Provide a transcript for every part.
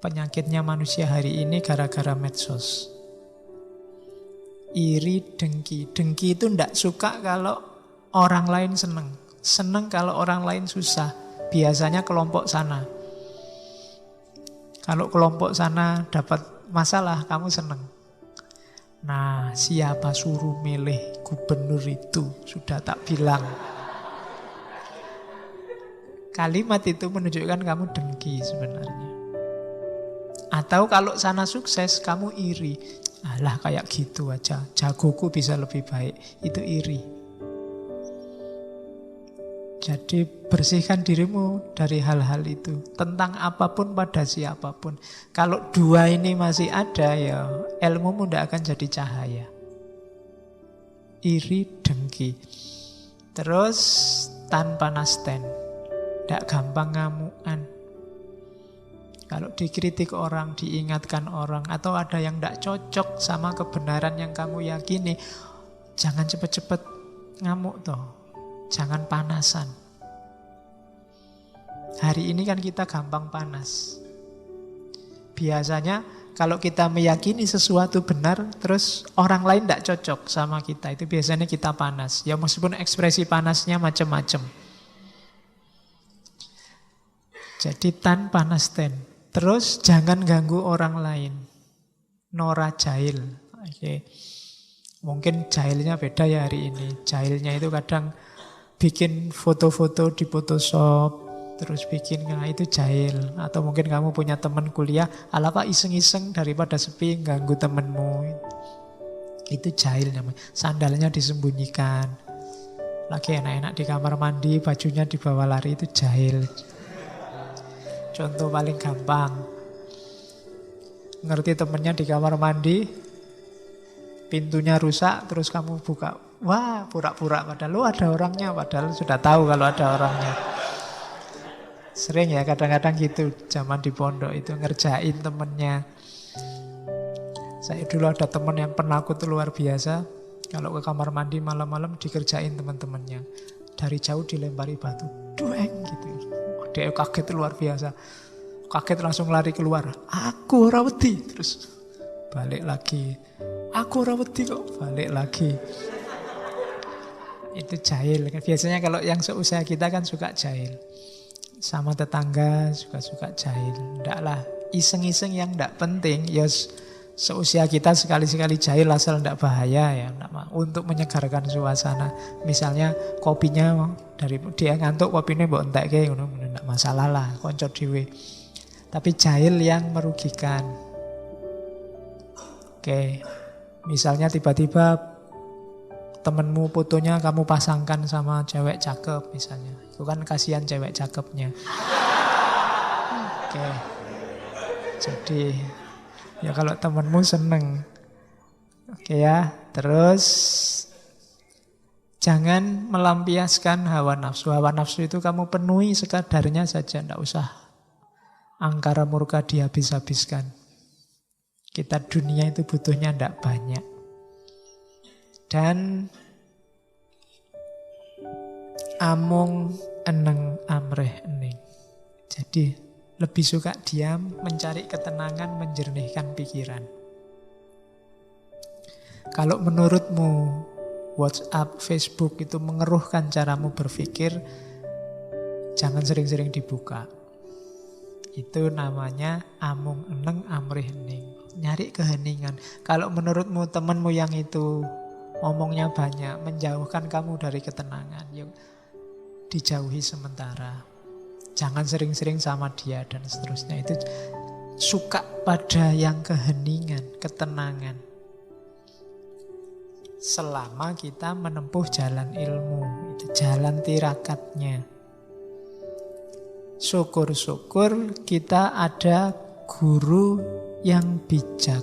Penyakitnya manusia hari ini gara-gara medsos. Iri, dengki. Dengki itu ndak suka kalau orang lain seneng. Seneng kalau orang lain susah. Biasanya kelompok sana. Kalau kelompok sana dapat masalah, kamu seneng. Nah, siapa suruh milih gubernur itu? Sudah tak bilang. Kalimat itu menunjukkan kamu dengki sebenarnya. Atau kalau sana sukses, kamu iri. Alah kayak gitu aja, jagoku bisa lebih baik. Itu iri. Jadi bersihkan dirimu dari hal-hal itu. Tentang apapun pada siapapun. Kalau dua ini masih ada, ya ilmumu tidak akan jadi cahaya. Iri, dengki. Terus tanpa nasten. Tidak gampang ngamuan. Kalau dikritik orang, diingatkan orang, atau ada yang tidak cocok sama kebenaran yang kamu yakini, jangan cepet-cepet ngamuk toh. Jangan panasan. Hari ini kan kita gampang panas. Biasanya kalau kita meyakini sesuatu benar, terus orang lain tidak cocok sama kita, itu biasanya kita panas. Ya meskipun ekspresi panasnya macam-macam. Jadi tanpa nasten. Terus jangan ganggu orang lain. Nora jahil. Oke. Mungkin jahilnya beda ya hari ini. Jahilnya itu kadang bikin foto-foto di Photoshop, terus bikin, nah itu jahil. Atau mungkin kamu punya teman kuliah, ala pak iseng-iseng daripada sepi ganggu temenmu. Itu jahil namanya. Sandalnya disembunyikan. Lagi enak-enak di kamar mandi, bajunya dibawa lari, itu jahil. Contoh paling gampang. Ngerti temennya di kamar mandi, pintunya rusak, terus kamu buka. Wah, pura-pura padahal lu ada orangnya, padahal sudah tahu kalau ada orangnya. Sering ya kadang-kadang gitu, zaman di pondok itu ngerjain temennya. Saya dulu ada temen yang penakut luar biasa. Kalau ke kamar mandi malam-malam dikerjain teman-temannya. Dari jauh dilempari batu, dueng gitu. Dia kaget luar biasa. Kaget langsung lari keluar. Aku ora wedi. Terus balik lagi. Aku ora wedi kok. Balik lagi. Itu jahil. Biasanya kalau yang seusia kita kan suka jahil. Sama tetangga suka jahil. Ndaklah iseng-iseng yang ndak penting. Ya seusia kita sekali-sekali jahil asal ndak bahaya ya. Untuk menyegarkan suasana. Misalnya kopinya dari dia ngantuk, kopinya mbok entekke ngono, ndak masalah lah, konco dhewe. Tapi jahil yang merugikan. Oke. Misalnya tiba-tiba temenmu fotonya kamu pasangkan sama cewek cakep misalnya. Itu kan kasihan cewek cakepnya. Oke. Jadi ya kalau temenmu seneng. Oke ya. Terus jangan melampiaskan hawa nafsu. Hawa nafsu itu kamu penuhi sekadarnya saja. Tidak usah angkara murka dihabis-habiskan. Kita dunia itu butuhnya tidak banyak. Dan amung eneng amreh ening. Jadi lebih suka diam, mencari ketenangan, menjernihkan pikiran. Kalau menurutmu WhatsApp, Facebook itu mengeruhkan caramu berpikir, jangan sering-sering dibuka. Itu namanya amung eneng amrih hening. Nyari keheningan. Kalau menurutmu temanmu yang itu ngomongnya banyak, menjauhkan kamu dari ketenangan, yuk dijauhi sementara. Jangan sering-sering sama dia dan seterusnya. Itu suka pada yang keheningan, ketenangan. Selama kita menempuh jalan ilmu, itu jalan tirakatnya. Syukur-syukur kita ada guru yang bijak,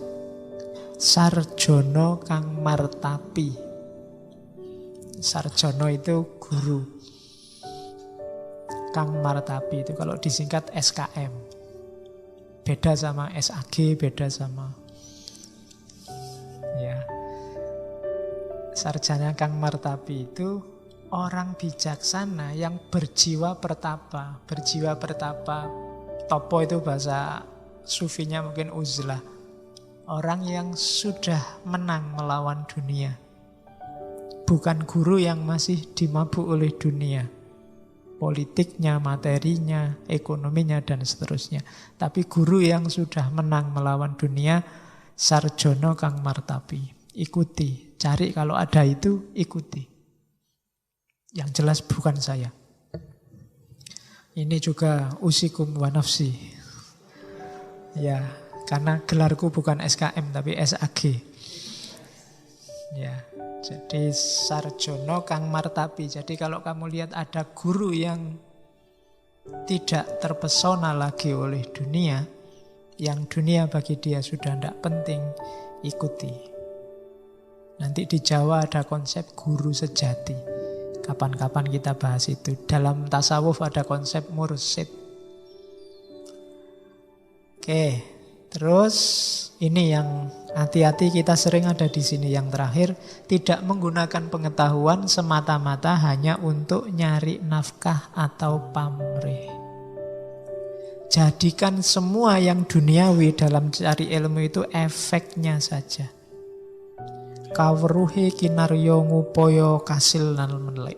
sarjono kang martapi. Sarjono itu guru, kang martapi itu kalau disingkat SKM. Beda sama SAG, beda sama ya. Sarjana kang martapi itu orang bijaksana yang berjiwa pertapa. Berjiwa pertapa, topo itu bahasa sufinya mungkin uzlah. Orang yang sudah menang melawan dunia. Bukan guru yang masih dimabuk oleh dunia. Politiknya, materinya, ekonominya, dan seterusnya. Tapi guru yang sudah menang melawan dunia, sarjono kang martapi. Ikuti, cari kalau ada itu, ikuti. Yang jelas bukan saya. Ini juga usikum wa nafsi. Ya, karena gelarku bukan SKM tapi SAG. Ya. Jadi sarjono kang martapi. Jadi kalau kamu lihat ada guru yang tidak terpesona lagi oleh dunia, yang dunia bagi dia sudah tidak penting, ikuti. Nanti di Jawa ada konsep guru sejati. Kapan-kapan kita bahas itu. Dalam tasawuf ada konsep mursyid. Oke, terus ini yang hati-hati kita sering ada di sini yang terakhir, tidak menggunakan pengetahuan semata-mata hanya untuk nyari nafkah atau pamrih. Jadikan semua yang duniawi dalam cari ilmu itu efeknya saja. Kawruhe kinaryo ngupoyo kasil nal menlek.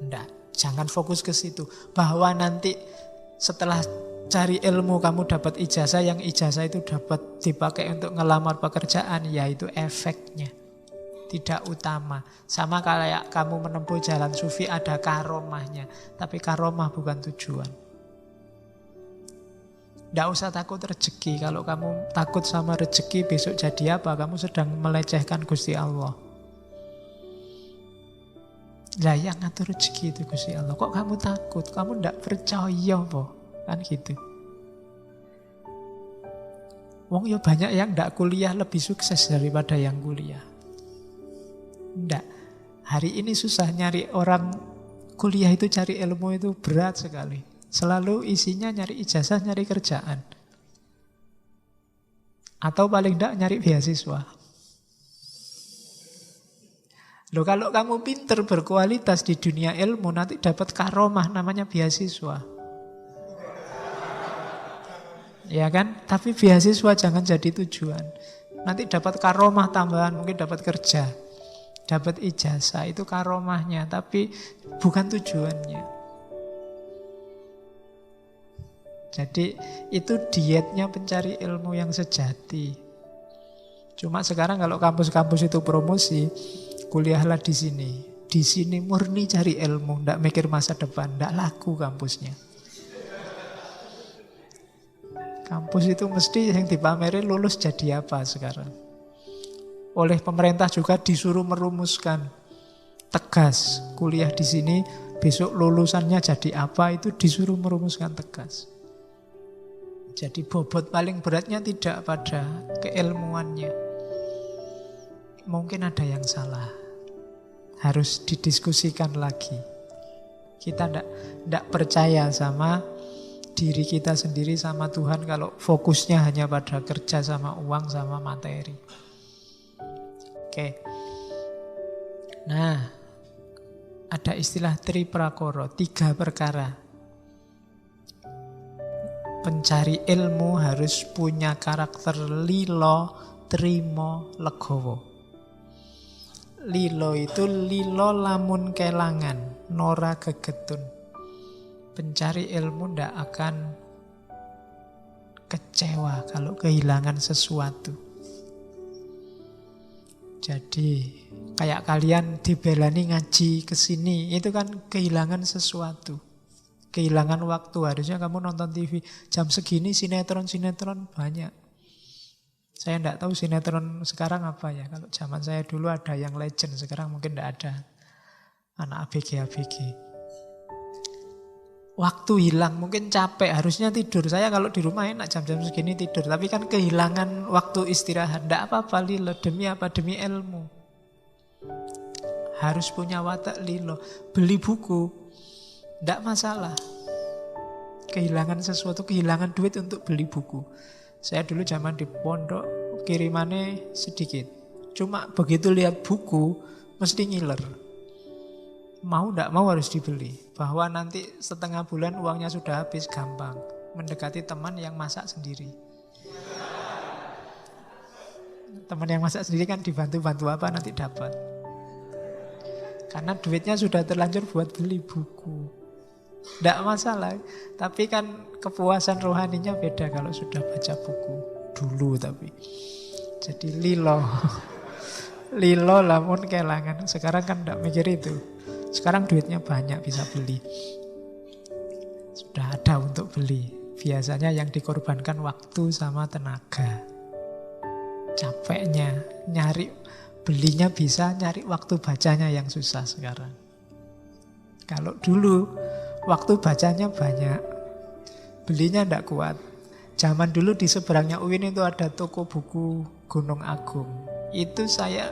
Nggak, jangan fokus ke situ. Bahwa nanti setelah cari ilmu kamu dapat ijazah, yang ijazah itu dapat dipakai untuk ngelamar pekerjaan, yaitu efeknya, tidak utama. Sama kayak kamu menempuh jalan sufi ada karomahnya, tapi karomah bukan tujuan. Tidak usah takut rezeki. Kalau kamu takut sama rezeki besok jadi apa, kamu sedang melecehkan Gusti Allah. Lah yang ngatur rezeki itu Gusti Allah. Kok kamu takut? Kamu tidak percaya po? Kan gitu. Wong ya banyak yang tidak kuliah lebih sukses daripada yang kuliah. Tidak. Hari ini susah nyari orang kuliah itu, cari ilmu itu berat sekali. Selalu isinya nyari ijazah, nyari kerjaan. Atau paling tidak nyari beasiswa. Loh, kalau kamu pinter berkualitas di dunia ilmu, nanti dapat karomah namanya beasiswa. Ya kan? Tapi beasiswa jangan jadi tujuan. Nanti dapat karomah tambahan, mungkin dapat kerja, dapat ijazah, itu karomahnya, tapi bukan tujuannya. Jadi itu dietnya pencari ilmu yang sejati. Cuma sekarang kalau kampus-kampus itu promosi, kuliahlah di sini. Di sini murni cari ilmu, ndak mikir masa depan, ndak laku kampusnya. Kampus itu mesti yang dipamerin lulus jadi apa sekarang. Oleh pemerintah juga disuruh merumuskan tegas, kuliah di sini besok lulusannya jadi apa, itu disuruh merumuskan tegas. Jadi bobot paling beratnya tidak pada keilmuannya. Mungkin ada yang salah. Harus didiskusikan lagi. Kita tidak percaya sama diri kita sendiri, sama Tuhan kalau fokusnya hanya pada kerja sama uang sama materi. Oke. Nah, ada istilah triprakara, 3 perkara. Pencari ilmu harus punya karakter lilo, trimo, legowo. Lilo itu lilo lamun kelangan, nora gegetun. Pencari ilmu ndak akan kecewa kalau kehilangan sesuatu. Jadi kayak kalian dibelani ngaji ke sini, itu kan kehilangan sesuatu. Kehilangan waktu, harusnya kamu nonton TV jam segini, sinetron banyak. Saya tidak tahu sinetron sekarang apa ya. Kalau zaman saya dulu ada yang legend, sekarang mungkin tidak ada. Anak ABG. Waktu hilang, mungkin capek, harusnya tidur. Saya kalau di rumah enak jam-jam segini tidur, tapi kan kehilangan waktu istirahat. Tidak apa-apa lilo, demi apa? Demi ilmu. Harus punya watak lilo. Beli buku tidak masalah. Kehilangan sesuatu, kehilangan duit untuk beli buku. Saya dulu zaman di pondok, kirimannya sedikit. Cuma begitu lihat buku, mesti ngiler. Mau tidak mau harus dibeli. Bahwa nanti setengah bulan uangnya sudah habis, gampang. Mendekati teman yang masak sendiri. Teman yang masak sendiri kan dibantu-bantu apa nanti dapat. Karena duitnya sudah terlanjur buat beli buku. Tidak masalah. Tapi kan kepuasan rohaninya beda kalau sudah baca buku. Dulu tapi. Jadi lilo. Lilo lamun kelangan. Sekarang kan tidak mikir itu. Sekarang duitnya banyak bisa beli. Sudah ada untuk beli. Biasanya yang dikorbankan waktu sama tenaga. Capeknya nyari, belinya bisa, nyari waktu bacanya yang susah sekarang. Kalau dulu waktu bacanya banyak, belinya ndak kuat. Zaman dulu di seberangnya UIN itu ada toko buku Gunung Agung. Itu saya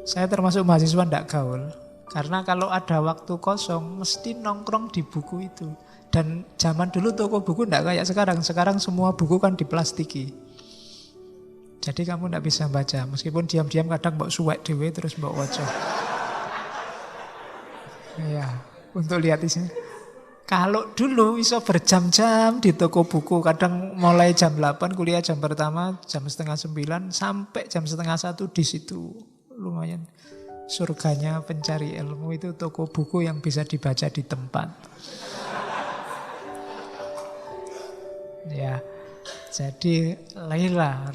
termasuk mahasiswa ndak gaul. Karena kalau ada waktu kosong mesti nongkrong di buku itu. Dan zaman dulu toko buku ndak kayak sekarang. Sekarang semua buku kan diplastiki. Jadi kamu tidak bisa baca. Meskipun diam-diam kadang mbok suwek dhewe terus mbok waca. Ya, untuk lihat isinya. Kalau dulu bisa berjam-jam di toko buku. Kadang mulai jam 8 kuliah jam pertama, jam setengah 9 sampai jam setengah 1 di situ. Lumayan. Surganya pencari ilmu itu toko buku yang bisa dibaca di tempat. Ya. Jadi rela.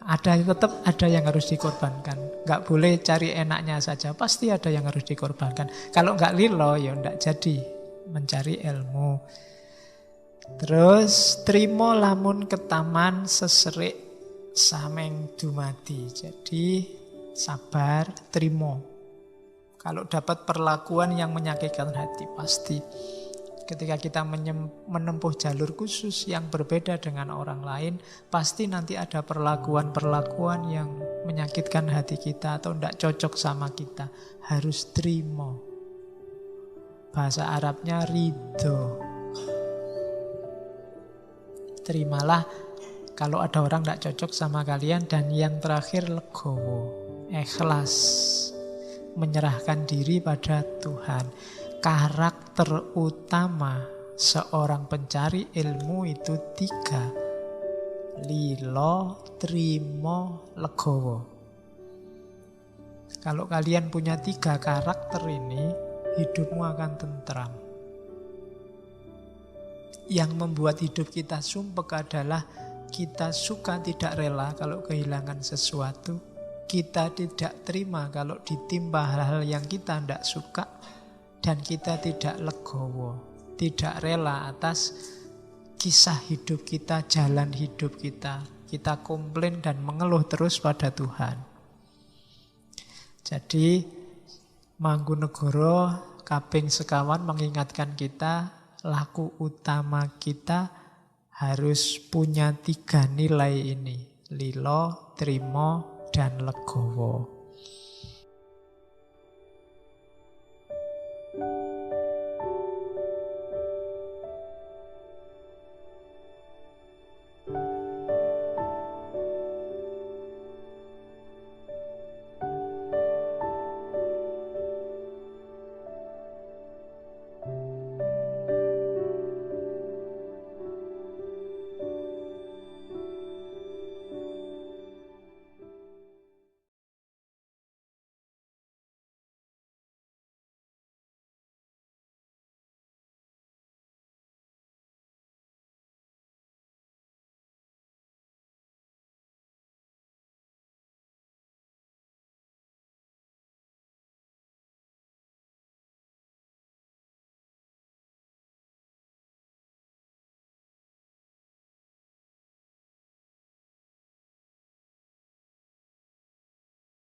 Tetap ada yang harus dikorbankan. Nggak boleh cari enaknya saja. Pasti ada yang harus dikorbankan. Kalau nggak lilo ya nggak jadi mencari ilmu. Terus trimo lamun ketaman seserik sameng dumadi. Jadi sabar, trimo. Kalau dapat perlakuan yang menyakitkan hati pasti. Ketika kita menempuh jalur khusus yang berbeda dengan orang lain, pasti nanti ada perlakuan-perlakuan yang menyakitkan hati kita atau tidak cocok sama kita. Harus terima. Bahasa Arabnya ridho. Terimalah kalau ada orang tidak cocok sama kalian. Dan yang terakhir legowo. Ikhlas. Menyerahkan diri pada Tuhan. Karakter utama seorang pencari ilmu itu 3. Lilo, trimo, legowo. Kalau kalian punya 3 karakter ini, hidupmu akan tentram. Yang membuat hidup kita sumpek adalah kita suka tidak rela kalau kehilangan sesuatu. Kita tidak terima kalau ditimpa hal-hal yang kita tidak suka. Dan kita tidak legowo, tidak rela atas kisah hidup kita, jalan hidup kita. Kita komplain dan mengeluh terus pada Tuhan. Jadi Mangkunegoro kaping sekawan mengingatkan kita, laku utama kita harus punya 3 nilai ini. Lilo, trimo, dan legowo.